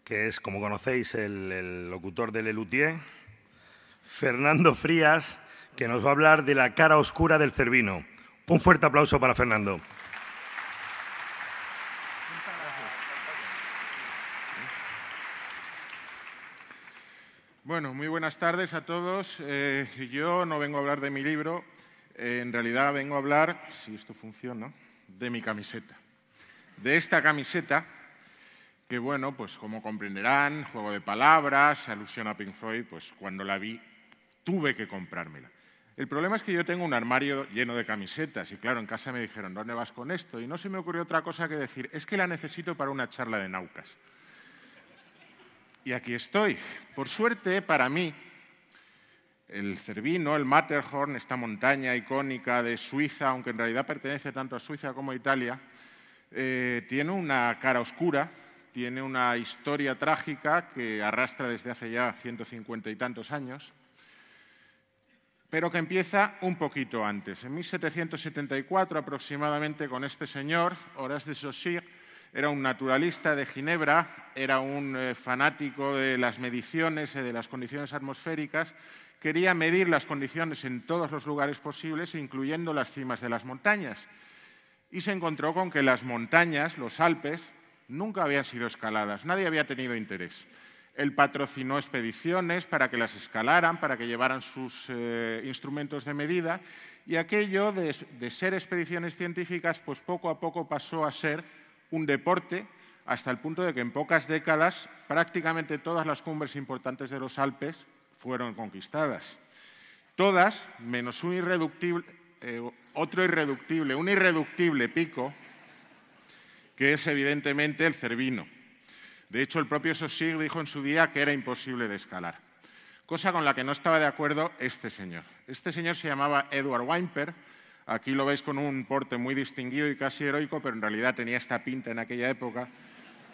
que es, como conocéis, el locutor de Lelutier, Fernando Frías, que nos va a hablar de la cara oscura del Cervino. Un fuerte aplauso para Fernando. Bueno, muy buenas tardes a todos. Yo no vengo a hablar de mi libro, en realidad vengo a hablar, si esto funciona, de mi camiseta. De esta camiseta, que bueno, pues como comprenderán, juego de palabras, alusión a Pink Floyd, pues cuando la vi tuve que comprármela. El problema es que yo tengo un armario lleno de camisetas y claro, en casa me dijeron, ¿dónde vas con esto? Y no se me ocurrió otra cosa que decir, es que la necesito para una charla de Naucas. Y aquí estoy. Por suerte, para mí, el Cervino, el Matterhorn, esta montaña icónica de Suiza, aunque en realidad pertenece tanto a Suiza como a Italia, tiene una cara oscura, tiene una historia trágica que arrastra desde hace ya 150 y tantos años, pero que empieza un poquito antes. En 1774 aproximadamente con este señor, Horace de Saussure, era un naturalista de Ginebra, era un fanático de las mediciones y de las condiciones atmosféricas, quería medir las condiciones en todos los lugares posibles, incluyendo las cimas de las montañas. Y se encontró con que las montañas, los Alpes, nunca habían sido escaladas, nadie había tenido interés. Él patrocinó expediciones para que las escalaran, para que llevaran sus instrumentos de medida, y aquello de ser expediciones científicas, pues poco a poco pasó a ser un deporte, hasta el punto de que en pocas décadas prácticamente todas las cumbres importantes de los Alpes fueron conquistadas. Todas, menos un irreductible pico, que es evidentemente el Cervino. De hecho, el propio Saussure dijo en su día que era imposible de escalar, cosa con la que no estaba de acuerdo este señor. Este señor se llamaba Edward Whymper. Aquí lo veis con un porte muy distinguido y casi heroico, pero en realidad tenía esta pinta en aquella época.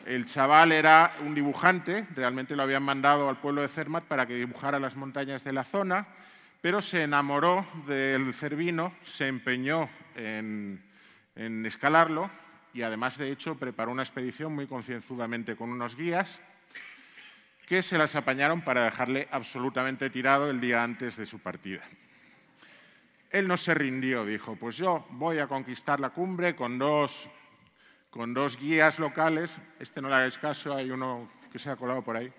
El chaval era un dibujante, realmente lo habían mandado al pueblo de Zermatt para que dibujara las montañas de la zona, pero se enamoró del Cervino, se empeñó en escalarlo y además, de hecho, preparó una expedición muy concienzudamente con unos guías que se las apañaron para dejarle absolutamente tirado el día antes de su partida. Él no se rindió, dijo, pues yo voy a conquistar la cumbre con dos guías locales, no le hagáis caso, hay uno que se ha colado por ahí,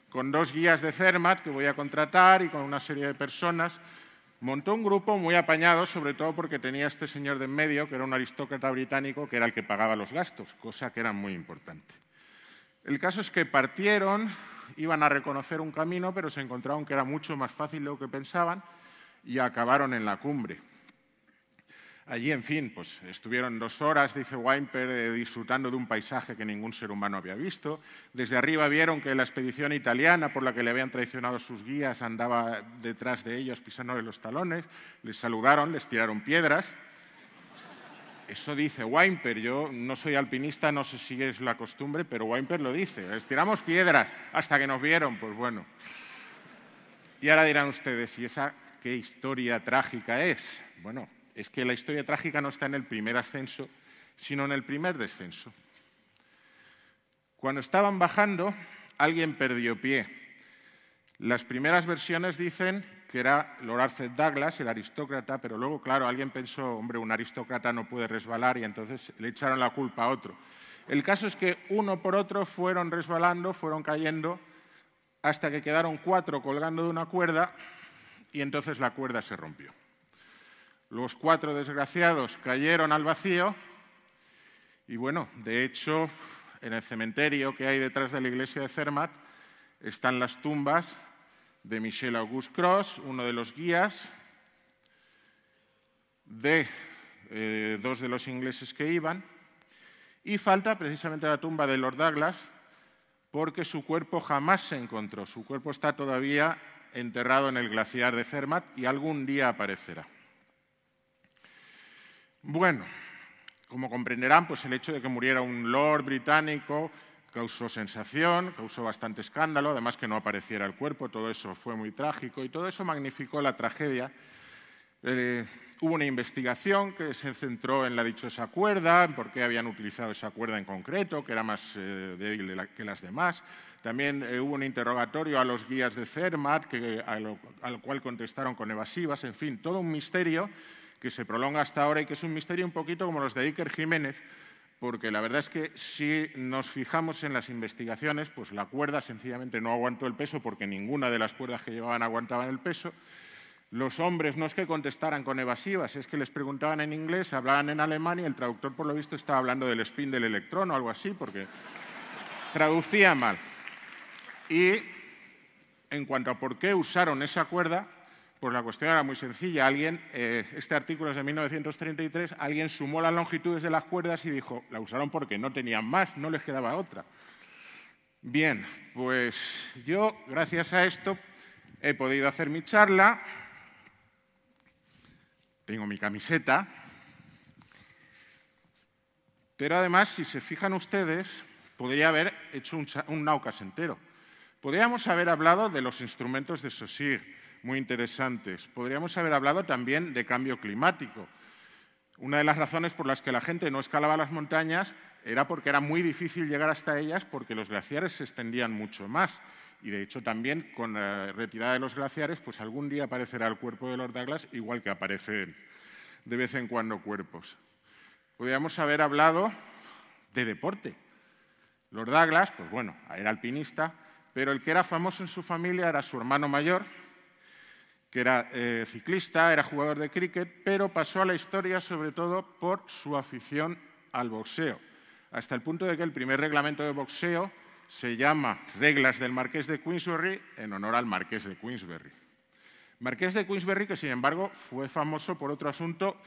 con dos guías de Zermatt que voy a contratar y con una serie de personas. Montó un grupo muy apañado, sobre todo porque tenía este señor de en medio, que era un aristócrata británico, que era el que pagaba los gastos, cosa que era muy importante. El caso es que partieron, iban a reconocer un camino, pero se encontraron que era mucho más fácil de lo que pensaban, y acabaron en la cumbre. Allí, en fin, pues estuvieron 2 horas, dice Whymper, disfrutando de un paisaje que ningún ser humano había visto. Desde arriba vieron que la expedición italiana, por la que le habían traicionado sus guías, andaba detrás de ellos pisándole los talones. Les saludaron, les tiraron piedras. Eso dice Whymper. Yo no soy alpinista, no sé si es la costumbre, pero Whymper lo dice. Les tiramos piedras hasta que nos vieron, pues bueno. Y ahora dirán ustedes, ¿y esa qué historia trágica es? Bueno, es que la historia trágica no está en el primer ascenso, sino en el primer descenso. Cuando estaban bajando, alguien perdió pie. Las primeras versiones dicen que era Lord Arthur Douglas, el aristócrata, pero luego, claro, alguien pensó, hombre, un aristócrata no puede resbalar, y entonces le echaron la culpa a otro. El caso es que uno por otro fueron resbalando, fueron cayendo, hasta que quedaron 4 colgando de una cuerda, y entonces la cuerda se rompió. Los 4 desgraciados cayeron al vacío y, bueno, de hecho, en el cementerio que hay detrás de la iglesia de Zermatt están las tumbas de Michel Auguste Cross, uno de los guías, de 2 de los ingleses que iban, y falta precisamente la tumba de Lord Douglas porque su cuerpo jamás se encontró. Su cuerpo está todavía enterrado en el glaciar de Zermatt y algún día aparecerá. Bueno, como comprenderán, pues el hecho de que muriera un lord británico causó sensación, causó bastante escándalo, además que no apareciera el cuerpo, todo eso fue muy trágico y todo eso magnificó la tragedia. Hubo una investigación que se centró en la dichosa cuerda, en por qué habían utilizado esa cuerda en concreto, que era más débil que las demás. También hubo un interrogatorio a los guías de Zermatt, al cual contestaron con evasivas. En fin, todo un misterio que se prolonga hasta ahora y que es un misterio un poquito como los de Iker Jiménez, porque la verdad es que si nos fijamos en las investigaciones, pues la cuerda sencillamente no aguantó el peso porque ninguna de las cuerdas que llevaban aguantaban el peso. Los hombres no es que contestaran con evasivas, es que les preguntaban en inglés, hablaban en alemán y el traductor, por lo visto, estaba hablando del spin del electrón o algo así, porque traducía mal. Y en cuanto a por qué usaron esa cuerda, pues la cuestión era muy sencilla. Este artículo es de 1933, alguien sumó las longitudes de las cuerdas y dijo, la usaron porque no tenían más, no les quedaba otra. Bien, pues yo, gracias a esto, he podido hacer mi charla. Tengo mi camiseta, pero además, si se fijan ustedes, podría haber hecho un Naucas entero. Podríamos haber hablado de los instrumentos de Saussure, muy interesantes. Podríamos haber hablado también de cambio climático. Una de las razones por las que la gente no escalaba las montañas era porque era muy difícil llegar hasta ellas porque los glaciares se extendían mucho más. Y, de hecho, también con la retirada de los glaciares, pues algún día aparecerá el cuerpo de Lord Douglas, igual que aparecen de vez en cuando cuerpos. Podríamos haber hablado de deporte. Lord Douglas, pues bueno, era alpinista, pero el que era famoso en su familia era su hermano mayor, que era ciclista, era jugador de cricket, pero pasó a la historia sobre todo por su afición al boxeo, hasta el punto de que el primer reglamento de boxeo se llama Reglas del Marqués de Queensberry en honor al Marqués de Queensberry. Marqués de Queensberry que, sin embargo, fue famoso por otro asunto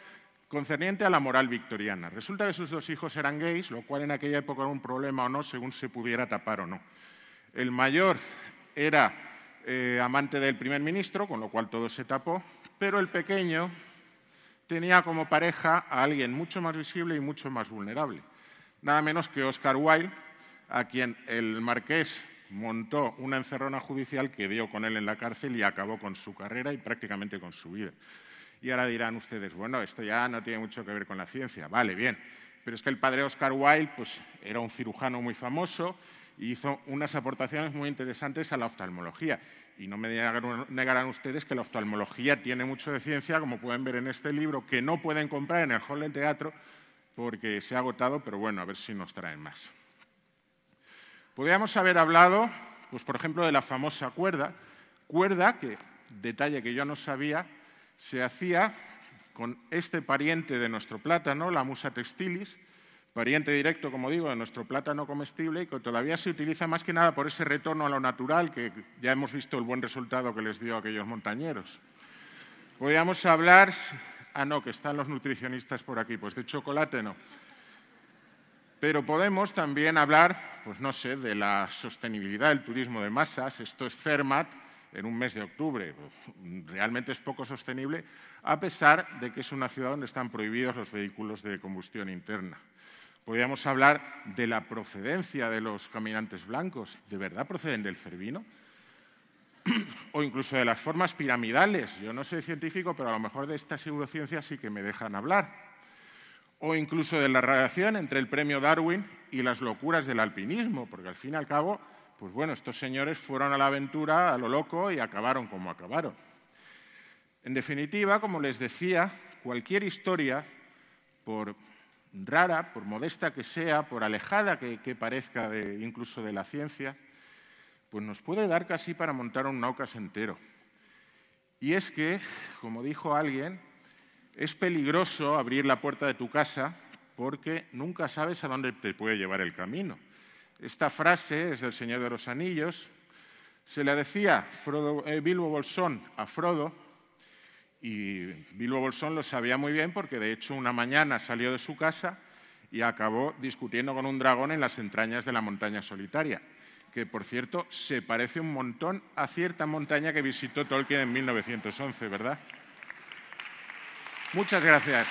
concerniente a la moral victoriana. Resulta que sus dos hijos eran gays, lo cual en aquella época era un problema o no, según se pudiera tapar o no. El mayor era amante del primer ministro, con lo cual todo se tapó, pero el pequeño tenía como pareja a alguien mucho más visible y mucho más vulnerable. Nada menos que Oscar Wilde, a quien el marqués montó una encerrona judicial que dio con él en la cárcel y acabó con su carrera y prácticamente con su vida. Y ahora dirán ustedes, bueno, esto ya no tiene mucho que ver con la ciencia. Vale, bien, pero es que el padre Oscar Wilde pues, era un cirujano muy famoso y hizo unas aportaciones muy interesantes a la oftalmología. Y no me negarán ustedes que la oftalmología tiene mucho de ciencia, como pueden ver en este libro, que no pueden comprar en el hall del teatro porque se ha agotado, pero bueno, a ver si nos traen más. Podríamos haber hablado, pues, por ejemplo, de la famosa cuerda que, detalle que yo no sabía, se hacía con este pariente de nuestro plátano, la Musa textilis, pariente directo, como digo, de nuestro plátano comestible y que todavía se utiliza más que nada por ese retorno a lo natural, que ya hemos visto el buen resultado que les dio a aquellos montañeros. Podríamos hablar, no, que están los nutricionistas por aquí, pues de chocolate no. Pero podemos también hablar, pues no sé, de la sostenibilidad del turismo de masas. Esto es Zermatt en un mes de octubre. Realmente es poco sostenible, a pesar de que es una ciudad donde están prohibidos los vehículos de combustión interna. Podríamos hablar de la procedencia de los caminantes blancos. ¿De verdad proceden del Cervino? O incluso de las formas piramidales. Yo no soy científico, pero a lo mejor de esta pseudociencia sí que me dejan hablar. O incluso de la relación entre el premio Darwin y las locuras del alpinismo, porque al fin y al cabo, pues bueno, estos señores fueron a la aventura a lo loco y acabaron como acabaron. En definitiva, como les decía, cualquier historia, por rara, por modesta que sea, por alejada que parezca incluso de la ciencia, pues nos puede dar casi para montar un Naucas entero. Y es que, como dijo alguien, es peligroso abrir la puerta de tu casa porque nunca sabes a dónde te puede llevar el camino. Esta frase es del Señor de los Anillos. Se la decía Bilbo Bolsón a Frodo y Bilbo Bolsón lo sabía muy bien porque, de hecho, una mañana salió de su casa y acabó discutiendo con un dragón en las entrañas de la montaña solitaria, que, por cierto, se parece un montón a cierta montaña que visitó Tolkien en 1911, ¿verdad? Muchas gracias.